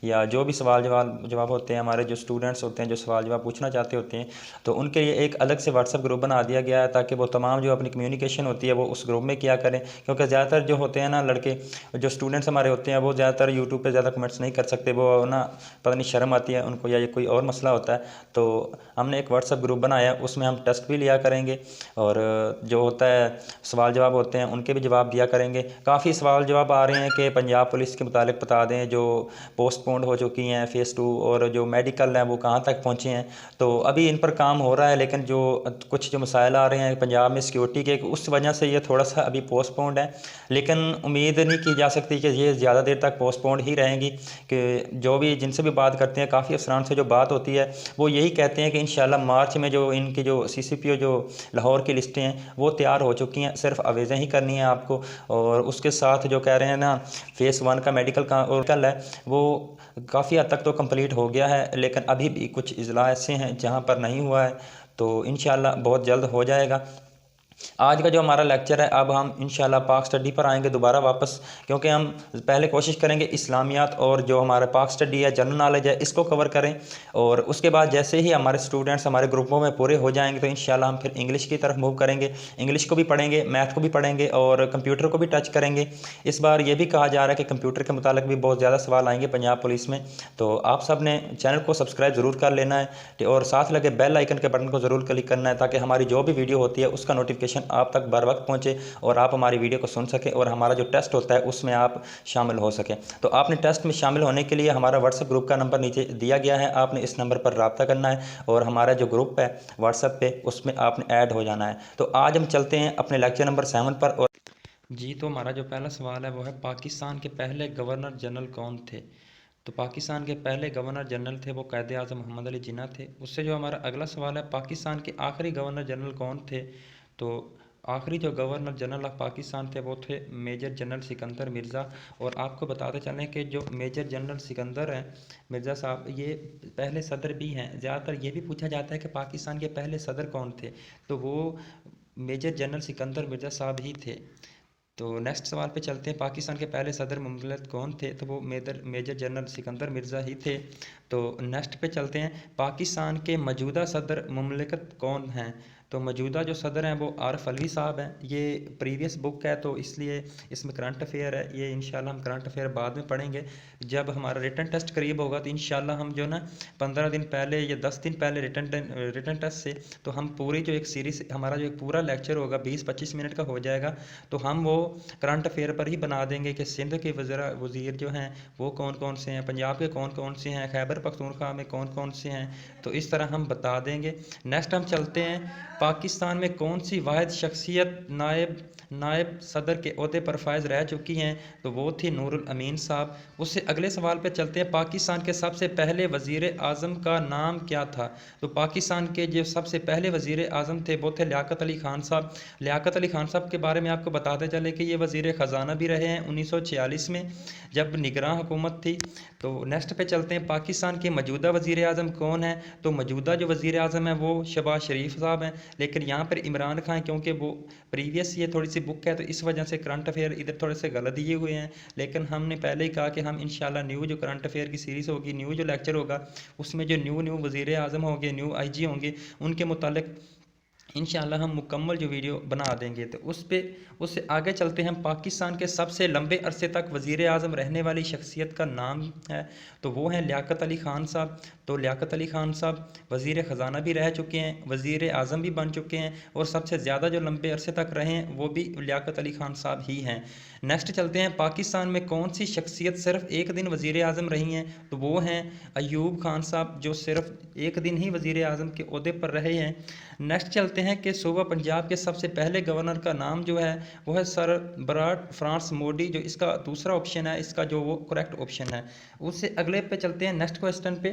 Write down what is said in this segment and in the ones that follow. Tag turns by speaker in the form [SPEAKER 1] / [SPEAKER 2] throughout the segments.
[SPEAKER 1] या जो भी सवाल जवाब जवाब होते हैं, हमारे जो स्टूडेंट्स होते हैं जो सवाल जवाब पूछना चाहते होते हैं, तो उनके लिए एक अलग से व्हाट्सअप ग्रुप बना दिया गया है ताकि वो तमाम जो अपनी कम्युनिकेशन होती है वो उस ग्रुप में किया करें। क्योंकि ज़्यादातर जो होते हैं ना लड़के, जो स्टूडेंट्स हमारे होते हैं, वो ज़्यादातर यूट्यूब पे ज़्यादा कमेंट्स नहीं कर सकते, वो ना पता नहीं शर्म आती है उनको या ये कोई और मसला होता है। तो हमने एक व्हाट्सअप ग्रुप बनाया, उसमें हम टेस्ट भी लिया करेंगे और जो होता है सवाल जवाब होते हैं उनके भी जवाब दिया करेंगे। काफ़ी सवाल जवाब आ रहे हैं कि पंजाब पुलिस के मुतालिक बता दें, जो पोस्टपोन्ड हो चुकी हैं फ़ेज़ 2, और जो मेडिकल हैं वो कहाँ तक पहुँचे हैं। तो अभी इन पर काम हो रहा है, लेकिन जो कुछ जो मसाइल आ रहे हैं पंजाब में सिक्योरिटी के, उस वजह से ये थोड़ा सा अभी पोस्टपोन्ड है। लेकिन उम्मीद नहीं की जा सकती कि ये ज़्यादा देर तक पोस्टपोन्ड ही रहेंगी, कि जो भी जिनसे भी बात करते हैं, काफ़ी अफसरान से जो बात होती है, वो यही कहते हैं कि इंशाल्लाह मार्च में जो इनकी जो CCPO जो लाहौर की लिस्टें हैं वो तैयार हो चुकी हैं, सिर्फ आवेज़ें ही करनी है आपको। और उसके साथ जो कह रहे हैं ना फ़ेज़ 1 का मेडिकल का और कल है, वो काफ़ी हद तक तो कंप्लीट हो गया है, लेकिन अभी भी कुछ अज़ला ऐसे हैं जहाँ पर नहीं हुआ है, तो इंशाल्लाह बहुत जल्द हो जाएगा। आज का जो हमारा लेक्चर है, अब हम इंशाल्लाह पाक स्टडी पर आएंगे दोबारा वापस, क्योंकि हम पहले कोशिश करेंगे इस्लामियात और जो हमारा पाक स्टडी है, जनरल नॉलेज है, इसको कवर करें। और उसके बाद जैसे ही हमारे स्टूडेंट्स हमारे ग्रुपों में पूरे हो जाएंगे तो इंशाल्लाह हम फिर इंग्लिश की तरफ मूव करेंगे। इंग्लिश को भी पढ़ेंगे, मैथ को भी पढ़ेंगे और कंप्यूटर को भी टच करेंगे। इस बार ये भी कहा जा रहा है कि कंप्यूटर के मुतालिक भी बहुत ज़्यादा सवाल आएंगे पंजाब पुलिस में। तो आप सब ने चैनल को सब्सक्राइब ज़रूर कर लेना है और साथ लगे बेल आइकन के बटन को ज़रूर क्लिक करना है, ताकि हमारी जो भी वीडियो होती है उसका नोटिफिकेशन आप तक बर वक्त पहुंचे और आप हमारी वीडियो को सुन सकें और हमारा जो टेस्ट होता है उसमें आप शामिल हो सकें। तो आपने टेस्ट में शामिल होने के लिए हमारा व्हाट्सएप ग्रुप का नंबर नीचे दिया गया है, आपने इस नंबर पर रब्ता करना है और हमारा जो ग्रुप है व्हाट्सएप पे उसमें आपने ऐड हो जाना है। तो आज हम चलते हैं अपने लेक्चर नंबर 7 पर। और जी, तो हमारा जो पहला सवाल है वो है, पाकिस्तान के पहले गवर्नर जनरल कौन थे? तो पाकिस्तान के पहले गवर्नर जनरल थे वो कायदे आज़म मोहम्मद अली जिन्ना थे। उससे जो हमारा अगला सवाल है, पाकिस्तान के आखिरी गवर्नर जनरल कौन थे? तो आखिरी जो गवर्नर जनरल ऑफ पाकिस्तान थे वो थे मेजर जनरल सिकंदर मिर्ज़ा। और आपको बताते चलें कि जो मेजर जनरल सिकंदर हैं मिर्ज़ा साहब, ये पहले सदर भी हैं। ज़्यादातर ये भी पूछा जाता है कि पाकिस्तान के पहले सदर कौन थे, तो वो मेजर जनरल सिकंदर मिर्ज़ा साहब ही थे। तो नेक्स्ट सवाल पे चलते हैं, पाकिस्तान के पहले सदर मुमलिकत कौन थे? तो वो मेजर जनरल सिकंदर मिर्ज़ा ही थे। तो नेक्स्ट पे चलते हैं, पाकिस्तान के मौजूदा सदर मुमलिकत कौन हैं? तो मौजूदा जो सदर हैं वो आरिफ अलवी साहब हैं। ये प्रीवियस बुक है तो इसलिए इसमें करंट अफेयर है, ये इंशाल्लाह हम करंट अफेयर बाद में पढ़ेंगे जब हमारा रिटन टेस्ट करीब होगा। तो इंशाल्लाह हम जो ना 15 दिन पहले या 10 दिन पहले रिटन टेस्ट से तो हम पूरी जो एक सीरीज़, हमारा जो एक पूरा लेक्चर होगा 20-25 मिनट का हो जाएगा, तो हम वो करंट अफेयर पर ही बना देंगे कि सिंध के वज़ीर जो हैं वो कौन कौन से हैं, पंजाब के कौन कौन से हैं, खैबर पख्तूनख्वा में कौन कौन से हैं, तो इस तरह हम बता देंगे। नेक्स्ट हम चलते हैं, पाकिस्तान में कौन सी वाहिद शख्सियत नायब सदर के ओहदे पर फायज रह चुकी हैं? तो वो थी नूरुल अमीन साहब। उससे अगले सवाल पे चलते हैं, पाकिस्तान के सबसे पहले वज़ीर आज़म का नाम क्या था? तो पाकिस्तान के जो सबसे पहले वज़ीर आज़म थे वो थे लियाकत अली ख़ान साहब। लियाकत अली ख़ान साहब के बारे में आपको बताते चले कि ये वज़ीर ख़जाना भी रहे हैं 1946 में जब निगरान हुकूमत थी। तो नेक्स्ट पे चलते हैं, पाकिस्तान के मौजूदा वज़ीर आज़म कौन है? तो मौजूदा जो वज़ीर आज़म है वो शहबाज शरीफ साहब हैं, लेकिन यहाँ पर इमरान खान, क्योंकि वो प्रीवियस ये थोड़ी सी बुक है तो इस वजह से करंट अफेयर इधर थोड़े से गलत दिए हुए हैं। लेकिन हमने पहले ही कहा कि हम इंशाल्लाह न्यू जो करंट अफेयर की सीरीज़ होगी, न्यू जो लेक्चर होगा, उसमें जो न्यू वज़ीर आज़म होंगे, न्यू IG होंगे, उनके मुतालिक इंशाल्लाह हम मुकम्मल जो वीडियो बना देंगे। तो उससे आगे चलते हैं, पाकिस्तान के सबसे लंबे अरसे तक वज़ीर आज़म रहने वाली शख्सियत का नाम है, तो वो हैं लियाकत अली ख़ान साहब। तो लियाकत अली ख़ान साहब वज़ीर ख़जाना भी रह चुके हैं, वज़ीर आज़म भी बन चुके हैं, और सबसे ज़्यादा जो लंबे अरसे तक रहे हैं वो भी लियाकत अली ख़ान साहब ही हैं। नेक्स्ट चलते हैं, पाकिस्तान में कौन सी शख्सियत सिर्फ एक दिन वज़ीर आज़म रही हैं? तो वो हैं अयूब खान साहब, जो सिर्फ एक दिन ही वज़ीर आज़म के ओहदे पर रहे हैं। नेक्स्ट चलते हैं कि सूबा पंजाब के सबसे पहले गवर्नर का नाम जो है वो है सर बराड फ्रांस मोडी, जो इसका दूसरा ऑप्शन है, इसका जो वो करेक्ट ऑप्शन है। उससे अगले पे चलते हैं, नेक्स्ट क्वेश्चन पे,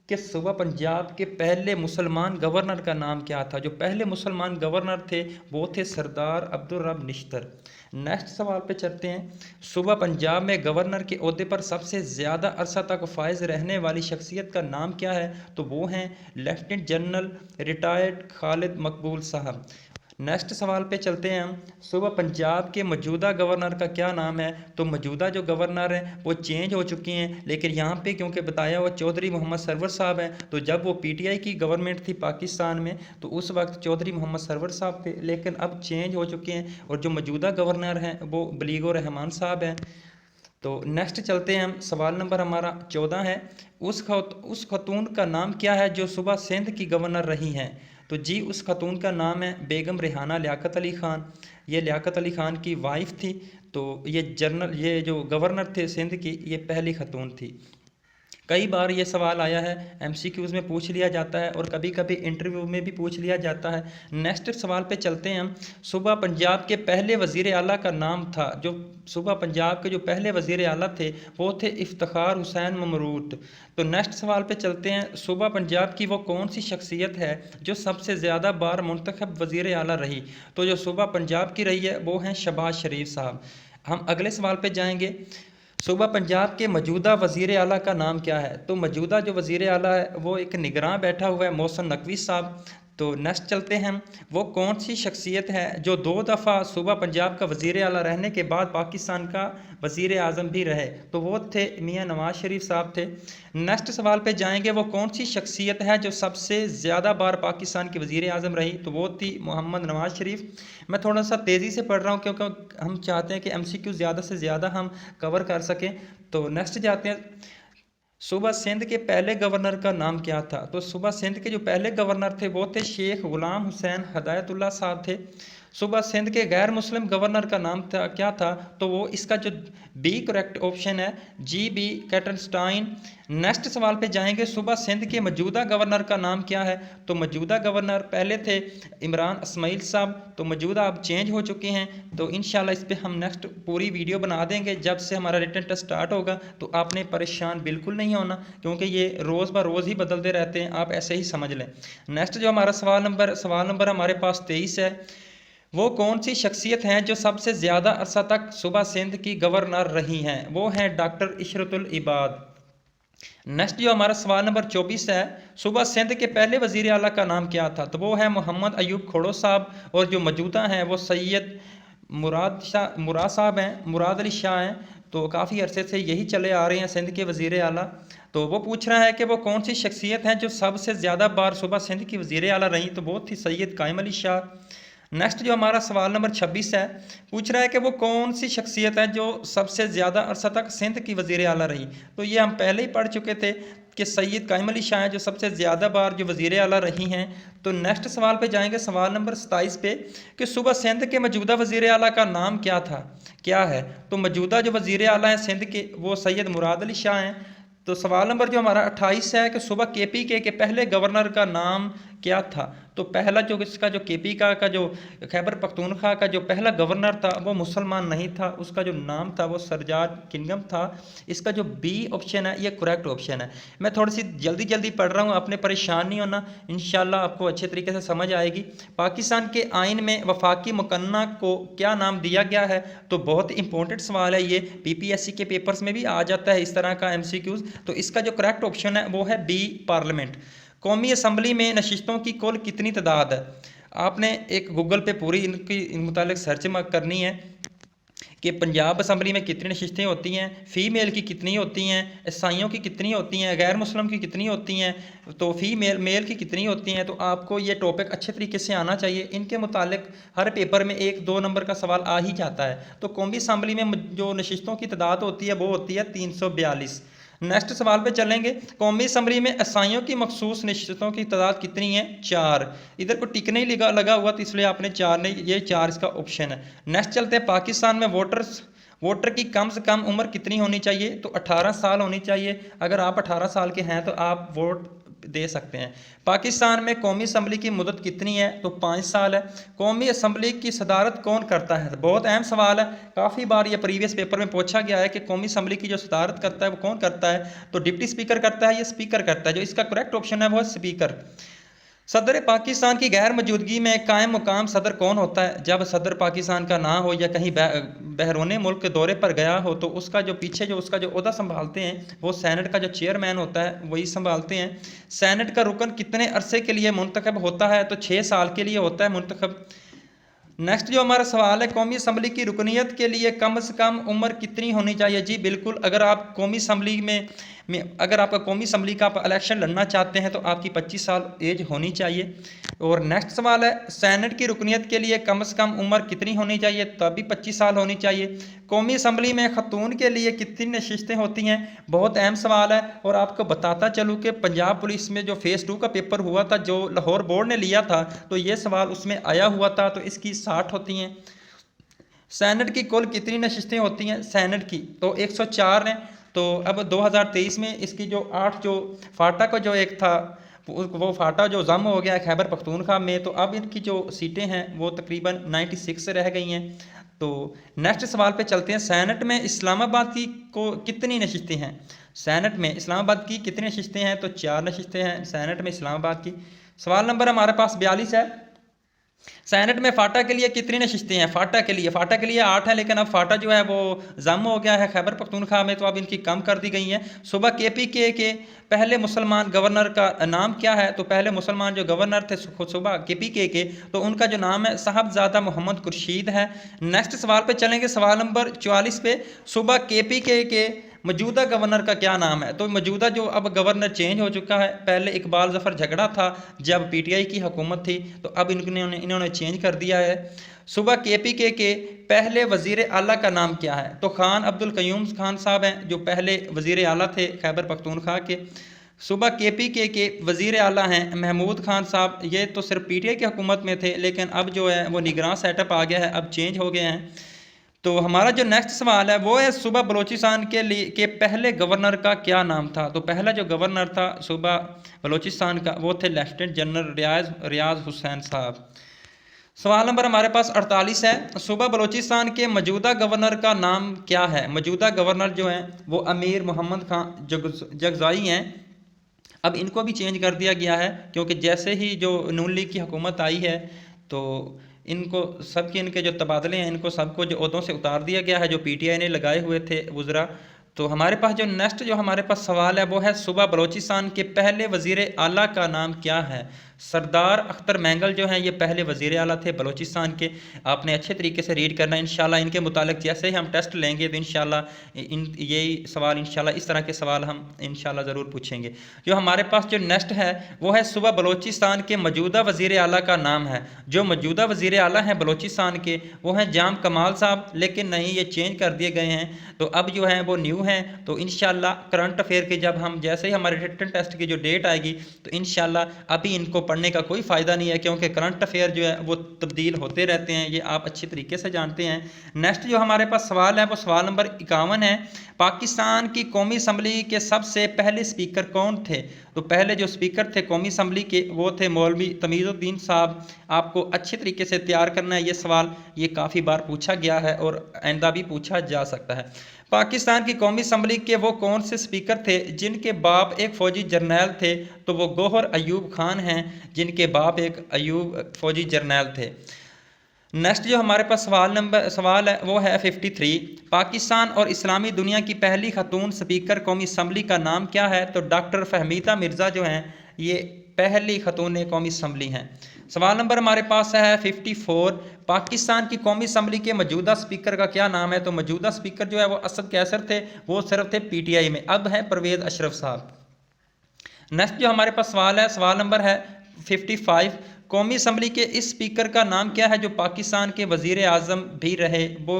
[SPEAKER 1] कि सूबा पंजाब के पहले मुसलमान गवर्नर का नाम क्या था? जो पहले मुसलमान गवर्नर थे वो थे सरदार अब्दुल रब निश्तर। नेक्स्ट सवाल पे चलते हैं, सूबा पंजाब में गवर्नर के ओहदे पर सबसे ज़्यादा अरसा तक फायज रहने वाली शख्सियत का नाम क्या है? तो वो हैं लेफ्टिनेंट जनरल रिटायर्ड खालिद मकबूल साहब। नेक्स्ट सवाल पे चलते हैं हम। सूबा पंजाब के मौजूदा गवर्नर का क्या नाम है? तो मौजूदा जो गवर्नर हैं वो चेंज हो चुके हैं, लेकिन यहाँ पे क्योंकि बताया हुआ चौधरी मोहम्मद सरवर साहब हैं, तो जब वो पीटीआई की गवर्नमेंट थी पाकिस्तान में तो उस वक्त चौधरी मोहम्मद सरवर साहब थे, लेकिन अब चेंज हो चुके हैं और जो मौजूदा गवर्नर हैं वो बलीगुर रहमान साहब हैं। तो नेक्स्ट चलते हैं हम। सवाल नंबर हमारा 14 है, उस खतून का नाम क्या है जो सुबह सिंध की गवर्नर रही हैं? तो जी उस खतून का नाम है बेगम रेहाना लियाकत अली ख़ान। ये लियाकत अली ख़ान की वाइफ थी। तो ये जो गवर्नर थे सिंध की, ये पहली खतून थी। कई बार ये सवाल आया है, एमसीक्यूज़ में पूछ लिया जाता है और कभी कभी इंटरव्यू में भी पूछ लिया जाता है। नेक्स्ट सवाल पे चलते हैं हम। सूबा पंजाब के पहले वज़ीर आला का नाम था, जो सूबा पंजाब के जो पहले वज़ीर आला थे वो थे इफ्तिखार हुसैन ममरूत। तो नेक्स्ट सवाल पे चलते हैं। सूबा पंजाब की वो कौन सी शख्सियत है जो सबसे ज़्यादा बार मुंतखब वज़ीर आला रही? तो जो सूबा पंजाब की रही है वो हैं शहबाज शरीफ साहब। हम अगले सवाल पे जाएंगे। सूबा पंजाब के मौजूदा वज़ीर आला का नाम क्या है? तो मौजूदा जो वज़ीर आला है वो एक निगरान बैठा हुआ है, मोहसिन नकवी साहब। तो नेक्स्ट चलते हैं हम। वो कौन सी शख्सियत है जो 2 दफ़ा सूबा पंजाब का वज़ीर आला रहने के बाद पाकिस्तान का वज़ीर आज़म भी रहे? तो वो थे मियाँ नवाज़ शरीफ साहब थे। नेक्स्ट सवाल पे जाएंगे। वो कौन सी शख्सियत है जो सबसे ज़्यादा बार पाकिस्तान की वज़ीर आज़म रही? तो वो थी मोहम्मद नवाज़ शरीफ। मैं थोड़ा सा तेज़ी से पढ़ रहा हूँ क्योंकि हम चाहते हैं कि एमसीक्यू ज़्यादा से ज़्यादा हम कवर कर सकें। तो नेक्स्ट जाते हैं। सूबा सिंध के पहले गवर्नर का नाम क्या था? तो सूबा सिंध के जो पहले गवर्नर थे वो थे शेख गुलाम हुसैन हदायतुल्लाह साहब थे। सूबा सिंध के गैर मुस्लिम गवर्नर का नाम था क्या था? तो वो इसका जो बी करेक्ट ऑप्शन है, जी बी कैटनस्टाइन। नेक्स्ट सवाल पे जाएंगे। सूबा सिंध के मौजूदा गवर्नर का नाम क्या है? तो मौजूदा गवर्नर पहले थे इमरान इस्माइल साहब, तो मौजूदा अब चेंज हो चुके हैं। तो इंशाल्लाह इस पर हम नेक्स्ट पूरी वीडियो बना देंगे जब से हमारा रिटन टेस्ट स्टार्ट होगा। तो आपने परेशान बिल्कुल नहीं होना क्योंकि ये रोज़ ब रोज़ ही बदलते रहते हैं, आप ऐसे ही समझ लें। नेक्स्ट जो हमारा सवाल नंबर हमारे पास 23 है। वो कौन सी शख्सियत हैं जो सबसे ज़्यादा अरसा तक सूबा सिंध की गवर्नर रही हैं? वो हैं डॉक्टर इशरतुल इबाद। नेक्स्ट जो हमारा सवाल नंबर 24 है। सूबा सिंध के पहले वज़ीर आला का नाम क्या था? तो वो है मोहम्मद अयूब खोड़ो साहब। और जो मौजूदा हैं वो सैयद मुराद साहब हैं, मुराद अली शाह हैं। तो काफ़ी अरसे से यही चले आ रहे हैं सिंध के वज़ीर आला। तो वो पूछ रहा है कि वो कौन सी शख्सियत हैं जो सबसे ज़्यादा बार सूबा सिंध की वज़ीर आला रही? तो वो थी सैयद कायम अली शाह। नेक्स्ट जो हमारा सवाल नंबर 26 है, पूछ रहा है कि वो कौन सी शख्सियत है जो सबसे ज़्यादा अरसा तक सिंध की वज़ीर आला रही? तो ये हम पहले ही पढ़ चुके थे कि सैयद कायम अली शाह जो सबसे ज़्यादा बार जो वज़ीर आला रही हैं। तो नेक्स्ट सवाल पे जाएंगे, सवाल नंबर 27 पे, कि सूबा सिंध के मौजूदा वज़ीर आला का नाम क्या है? तो मौजूदा जो वज़ीर आला हैं सिंध के वो सैयद मुराद अली शाह हैं। तो सवाल नंबर जो हमारा 28 है कि सूबा केपीके के पहले गवर्नर का नाम क्या था? तो पहला जो इसका जो केपी का जो खैबर पख्तूनख्वा का जो पहला गवर्नर था वो मुसलमान नहीं था, उसका जो नाम था वो सरजार किंगम था। इसका जो बी ऑप्शन है ये करेक्ट ऑप्शन है। मैं थोड़ी सी जल्दी पढ़ रहा हूँ, आपने परेशान नहीं होना, इंशाल्लाह आपको अच्छे तरीके से समझ आएगी। पाकिस्तान के आइन में वफाकी मुकन्ना को क्या नाम दिया गया है? तो बहुत इंपॉर्टेंट सवाल है ये, पीपीएससी के पेपर्स में भी आ जाता है इस तरह का एमसीक्यूज। तो इसका जो करेक्ट ऑप्शन है वो है बी पार्लियामेंट। कौमी असम्बली में नशिस्तों की कुल कितनी तादाद है? आपने एक गूगल पे पूरी इन मुतालिक सर्च करनी है कि पंजाब असम्बली में कितनी नशिस्तें होती हैं, फ़ीमेल की कितनी होती हैं, ईसाइयों की कितनी होती हैं, गैर मुस्लिम की कितनी होती हैं, तो मेल की कितनी होती हैं। तो आपको ये टॉपिक अच्छे तरीके से आना चाहिए। इनके मुतालिक हर पेपर में 1-2 नंबर का सवाल आ ही जाता है। तो कौमी असम्बली में जो नशिस्तों की तादाद होती है वो होती है 342। नेक्स्ट सवाल पे चलेंगे। कौमी असम्बली में ईसाइयों की मखसूस नशिस्तों की तादाद कितनी है? 4। इधर को टिक नहीं लगा हुआ तो इसलिए आपने 4 नहीं, ये 4 इसका ऑप्शन है। नेक्स्ट चलते हैं। पाकिस्तान में वोटर की कम से कम उम्र कितनी होनी चाहिए? तो 18 साल होनी चाहिए। अगर आप 18 साल के हैं तो आप वोट दे सकते हैं। पाकिस्तान में कौमी असम्बली की मुद्दत कितनी है? तो 5 साल है। कौमी असम्बली की सदारत कौन करता है? बहुत अहम सवाल है, काफ़ी बार ये प्रीवियस पेपर में पूछा गया है कि कौमी असम्बली की जो सदारत करता है वो कौन करता है? तो डिप्टी स्पीकर करता है या स्पीकर करता है? जो इसका करेक्ट ऑप्शन है वो है स्पीकर। सदर पाकिस्तान की गैर मौजूदगी में कायम मुकाम सदर कौन होता है? जब सदर पाकिस्तान का ना हो या कहीं बहरोने मुल्क के दौरे पर गया हो तो उसका जो पीछे जो उसका जो ओहदा संभालते हैं वो सेनेट का जो चेयरमैन होता है वही संभालते हैं। सेनेट का रुकन कितने अरसे के लिए मुंतखब होता है? तो 6 साल के लिए होता है मुंतखब। नेक्स्ट जो हमारा सवाल है, कौमी असम्बली की रुकनीत के लिए कम से कम उम्र कितनी होनी चाहिए? जी बिल्कुल, अगर आप कौमी असम्बली में अगर आपका कौमी असम्बली का आप इलेक्शन लड़ना चाहते हैं तो आपकी 25 साल एज होनी चाहिए। और नेक्स्ट सवाल है, सेनेट की रुकनीत के लिए कम से कम उम्र कितनी होनी चाहिए? तभी 25 साल होनी चाहिए। कौमी असम्बली में खतून के लिए कितनी नशिस्तें होती हैं? बहुत अहम सवाल है। और आपको बताता चलूँ कि पंजाब पुलिस में जो फेज़ 2 का पेपर हुआ था, जो लाहौर बोर्ड ने लिया था, तो ये सवाल उसमें आया हुआ था। तो इसकी 60 होती हैं। सेनेट की कुल कितनी नशिस्तें होती हैं सेनेट की? तो 104 हैं। तो अब 2023 में इसकी जो 8 जो फाटा का जो एक था, वो फाटा जो जम हो गया खैबर पख्तूनख्वा में, तो अब इनकी जो सीटें हैं वो तकरीबन 96 रह गई हैं। तो नेक्स्ट सवाल पे चलते हैं, सेनेट में इस्लामाबाद की को कितनी नशिस्तें हैं? सेनेट में इस्लामाबाद की कितनी नशिस्तें हैं? तो 4 नशिस्तें हैं सेनेट में इस्लामाबाद की। सवाल नंबर हमारे पास 42 है, सेनेट में फाटा के लिए कितनी नशिस्तें हैं? फाटा के लिए 8 है, लेकिन अब फाटा जो है वो जम हो गया है खैबर पख्तूनख्वा में, तो अब इनकी कम कर दी गई हैं। सुबह KPK के पहले मुसलमान गवर्नर का नाम क्या है? तो पहले मुसलमान जो गवर्नर थे सुबह KPK के, तो उनका जो नाम है साहबजादा मोहम्मद खुर्शीद है। नेक्स्ट सवाल पे चलेंगे, सवाल नंबर 44 पे, सुबह KPK के मौजूदा गवर्नर का क्या नाम है? तो मौजूदा जो अब गवर्नर चेंज हो चुका है, पहले इकबाल ज़फ़र झगड़ा था जब PTI की हुकूमत थी, तो अब इन्होंने चेंज कर दिया है। सुबह KPK के पहले वज़ीर आला का नाम क्या है? तो खान अब्दुल क़य्यूम खान साहब हैं जो पहले वज़ीर आला थे खैबर पख्तूनख्वा के। सुबह KPK के वज़ीर आला हैं महमूद खान साहब, ये तो सिर्फ PTI की हुकूमत में थे, लेकिन अब जो है वो निगरान सेटअप आ गया है, अब चेंज हो गए हैं। तो हमारा जो नेक्स्ट सवाल है वो है, सुबह बलूचिस्तान के पहले गवर्नर का क्या नाम था? तो पहला जो गवर्नर था सुबह बलूचिस्तान का वो थे लेफ्टिनेंट जनरल रियाज हुसैन साहब। सवाल नंबर हमारे पास 48 है, सुबह बलूचिस्तान के मौजूदा गवर्नर का नाम क्या है? मौजूदा गवर्नर जो हैं वो अमीर मोहम्मद खान जगज़ाई हैं। अब इनको भी चेंज कर दिया गया है, क्योंकि जैसे ही जो नून लीग की हुकूमत आई है तो इनको सबके इनके जो तबादले हैं, इनको सबको जो ओहदों से उतार दिया गया है जो PTI ने लगाए हुए थे वज़रा। तो हमारे पास जो नेक्स्ट जो हमारे पास सवाल है वो है, सुबह बलूचिस्तान के पहले वज़ीर आला का नाम क्या है? सरदार अख्तर मैंगल जो हैं ये पहले वज़ीर आला थे बलूचिस्तान के। आपने अच्छे तरीके से रीड करना है इंशाल्लाह। इनके मुतालिक जैसे ही हम टेस्ट लेंगे तो इंशाल्लाह यही सवाल इंशाल्लाह इस तरह के सवाल हम इंशाल्लाह ज़रूर पूछेंगे। जो हमारे पास जो नेक्स्ट है वो है, सुबह बलूचिस्तान के मौजूदा वज़ीर आला का नाम है। जो मौजूदा वज़ीर आला हैं बलूचिस्तान के वो हैं जाम कमाल साहब, लेकिन नहीं, ये चेंज कर दिए गए हैं। तो अब जो है वो न्यू हैं। तो इंशाल्लाह करंट अफेयर के जब हम जैसे ही हमारे रिटन टेस्ट की जो डेट आएगी तो इंशाल्लाह अभी इनको पढ़ने का कोई फ़ायदा नहीं है, क्योंकि करंट अफेयर जो है वो तब्दील होते रहते हैं, ये आप अच्छी तरीके से जानते हैं। नेक्स्ट जो हमारे पास सवाल है वो सवाल नंबर 51 है, पाकिस्तान की कौमी असम्बली के सबसे पहले स्पीकर कौन थे? तो पहले जो स्पीकर थे कौमी असम्बली के वो थे मौलवी तमीज़ुद्दीन साहब। आपको अच्छे तरीके से तैयार करना है ये सवाल, ये काफ़ी बार पूछा गया है और आइंदा भी पूछा जा सकता है। पाकिस्तान की कौमी असम्बली के वो कौन से स्पीकर थे जिनके बाप एक फ़ौजी जर्नैल थे? तो वो गौहर अयूब खान हैं, जिनके बाप एक फ़ौजी जर्नैल थे। नेक्स्ट जो हमारे पास सवाल है वो है 53, पाकिस्तान और इस्लामी दुनिया की पहली खातून स्पीकर कौमी असम्बली का नाम क्या है? तो डॉक्टर फहमीदा मिर्ज़ा जो हैं ये पहली खातून कौमी असम्बली हैं। सवाल नंबर हमारे पास है 54, पाकिस्तान की कौमी असम्बली के मौजूदा स्पीकर का क्या नाम है? तो मौजूदा स्पीकर जो है वो असद कैसर थे, वो सिर्फ थे PTI में, अब है परवेज़ अशरफ साहब। नेक्स्ट जो हमारे पास सवाल है, सवाल नंबर है 55, कौमी असम्बली के इस स्पीकर का नाम क्या है जो पाकिस्तान के वज़ीर आज़म भी रहे? वो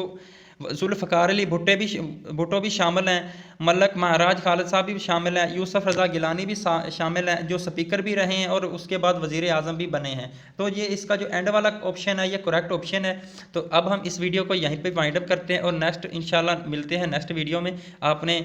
[SPEAKER 1] जुल्फ़िकार अली भुट्टो भी शामिल हैं, मलक महाराज खालिद साहब भी शामिल हैं, यूसुफ रज़ा गिलानी भी शामिल हैं, जो स्पीकर भी रहे हैं और उसके बाद वज़ीर आज़म भी बने हैं। तो ये इसका जो एंड वाला ऑप्शन है ये करेक्ट ऑप्शन है। तो अब हम इस वीडियो को यहीं पे वाइंड अप करते हैं और नेक्स्ट इंशाल्लाह मिलते हैं नेक्स्ट वीडियो में। आपने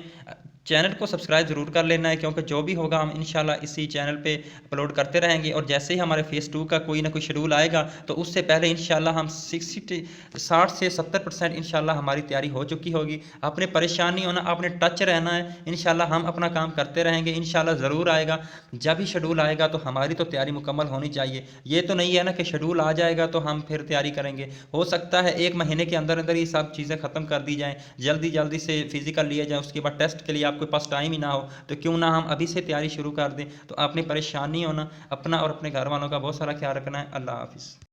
[SPEAKER 1] चैनल को सब्सक्राइब ज़रूर कर लेना है, क्योंकि जो भी होगा हम इंशाल्लाह इसी चैनल पे अपलोड करते रहेंगे। और जैसे ही हमारे फेज़ 2 का कोई ना कोई शेड्यूल आएगा तो उससे पहले इंशाल्लाह हम 60 से 70% इंशाल्लाह हमारी तैयारी हो चुकी होगी। आपने परेशान नहीं होना, आपने टच रहना है, इंशाल्लाह हम अपना काम करते रहेंगे, इंशाल्लाह ज़रूर आएगा। जब ही शेड्यूल आएगा तो हमारी तो तैयारी मुकम्मल होनी चाहिए। ये तो नहीं है ना कि शेड्यूल आ जाएगा तो हम फिर तैयारी करेंगे। हो सकता है 1 महीने के अंदर अंदर ये सब चीज़ें ख़त्म कर दी जाएँ, जल्दी से फिज़िकल लिए जाएँ, उसके बाद टेस्ट के लिए आपके पास टाइम ही ना हो, तो क्यों ना हम अभी से तैयारी शुरू कर दें। तो आपने परेशान नहीं होना, अपना और अपने घर वालों का बहुत सारा ख्याल रखना है। अल्लाह हाफ़िज़।